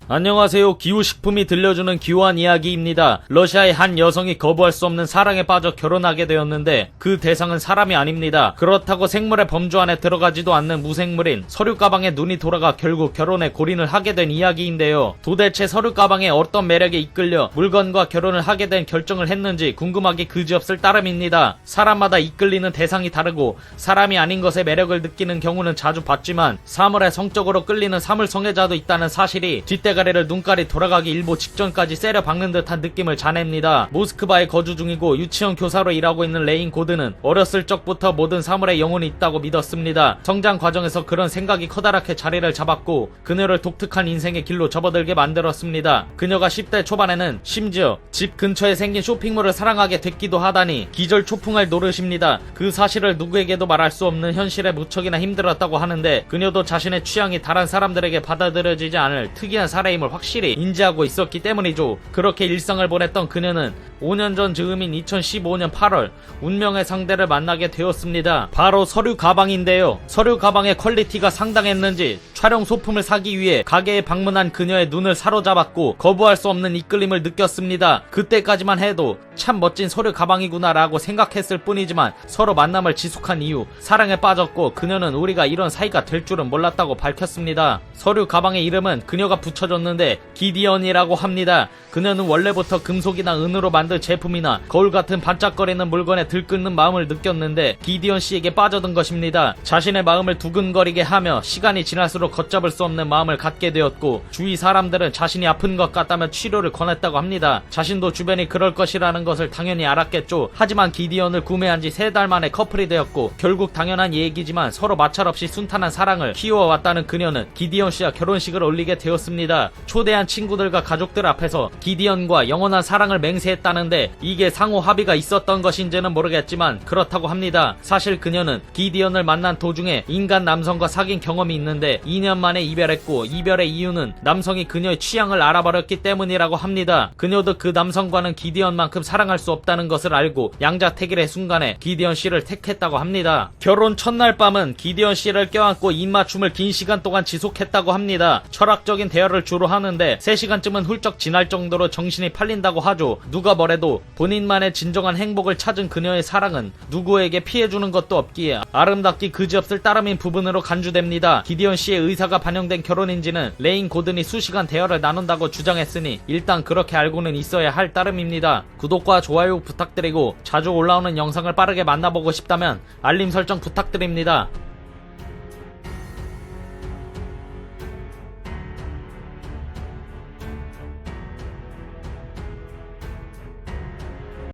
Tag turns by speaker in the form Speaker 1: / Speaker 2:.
Speaker 1: 안녕하세요. 기후식품이 들려주는 기후한 이야기입니다. 러시아의 한 여성이 거부할 수 없는 사랑에 빠져 결혼하게 되었는데 그 대상은 사람이 아닙니다. 그렇다고 생물의 범주 안에 들어가지도 않는 무생물인 서류 가방에 눈이 돌아가 결국 결혼에 골인을 하게 된 이야기인데요. 도대체 서류 가방에 어떤 매력에 이끌려 물건과 결혼을 하게 된 결정을 했는지 궁금하기 그지없을 따름입니다. 사람마다 이끌리는 대상이 다르고 사람이 아닌 것에 매력을 느끼는 경우는 자주 봤지만 사물에 성적으로 끌리는 사물 성애자도 있다는 사실이 뒷대가리를 눈깔이 돌아가기 일보 직전까지 세려 박는 듯한 느낌을 자냅니다. 모스크바에 거주 중이고 유치원 교사로 일하고 있는 레인 고드는 어렸을 적부터 모든 사물에 영혼이 있다고 믿었습니다. 성장 과정에서 그런 생각이 커다랗게 자리를 잡았고 그녀를 독특한 인생의 길로 접어들게 만들었습니다. 그녀가 10대 초반에는 심지어 집 근처에 생긴 쇼핑몰을 사랑하게 됐기도 하다니 기절초풍할 노릇입니다. 그 사실을 누구에게도 말할 수 없는 현실에 무척이나 힘들었다고 하는데 그녀도 자신의 취향이 다른 사람들에게 받아들여지지 않을 특이한 사례임을 확실히 인지하고 있었기 때문이죠. 그렇게 일상을 보냈던 그녀는 5년 전 즈음인 2015년 8월 운명의 상대를 만나게 되었습니다. 바로 서류 가방인데요. 서류 가방의 퀄리티가 상당했는지 촬영 소품을 사기 위해 가게에 방문한 그녀의 눈을 사로잡았고 거부할 수 없는 이끌림을 느꼈습니다. 그때까지만 해도 참 멋진 서류 가방이구나 라고 생각했을 뿐이지만 서로 만남을 지속한 이후 사랑에 빠졌고 그녀는 우리가 이런 사이가 될 줄은 몰랐다고 밝혔습니다. 서류 가방의 이름은 그녀가 붙여줬는데 기디언이라고 합니다. 그녀는 원래부터 금속이나 은으로 만든 제품이나 거울 같은 반짝거리는 물건에 들끓는 마음을 느꼈는데 기디언 씨에게 빠져든 것입니다. 자신의 마음을 두근거리게 하며 시간이 지날수록 걷잡을 수 없는 마음을 갖게 되었고 주위 사람들은 자신이 아픈 것 같다며 치료를 권했다고 합니다. 자신도 주변이 그럴 것이라는 것을 당연히 알았겠죠. 하지만 기디언을 구매한 지 3달 만에 커플이 되었고 결국 당연한 얘기지만 서로 마찰없이 순탄한 사랑을 키워왔다는 그녀는 기디언 씨와 결혼식을 올리게 되었습니다. 초대한 친구들과 가족들 앞에서 기디언과 영원한 사랑을 맹세했다는데 이게 상호 합의가 있었던 것인지는 모르겠지만 그렇다고 합니다. 사실 그녀는 기디언을 만난 도중에 인간 남성과 사귄 경험이 있는데 2년 만에 이별했고 이별의 이유는 남성이 그녀의 취향을 알아버렸기 때문이라고 합니다. 그녀도 그 남성과는 기디언만큼 사랑할 수 없다는 것을 알고 양자택일의 순간에 기디언 씨를 택했다고 합니다. 결혼 첫날 밤은 기디언 씨를 껴안고 입맞춤을 긴 시간 동안 지속했다고 합니다. 철학적인 대화를 주로 하는데 3시간쯤은 훌쩍 지날 정도로 정신이 팔린다고 하죠. 누가 뭐래도 본인만의 진정한 행복을 찾은 그녀의 사랑은 누구에게 피해주는 것도 없기에 아름답기 그지없을 따름인 부분으로 간주됩니다. 기디언 씨의 의사가 반영된 결혼인지는 레인 고든이 수시간 대화를 나눈다고 주장했으니 일단 그렇게 알고는 있어야 할 따름입니다. 구독과 좋아요 부탁드리고 자주 올라오는 영상을 빠르게 만나보고 싶다면 알림 설정 부탁드립니다.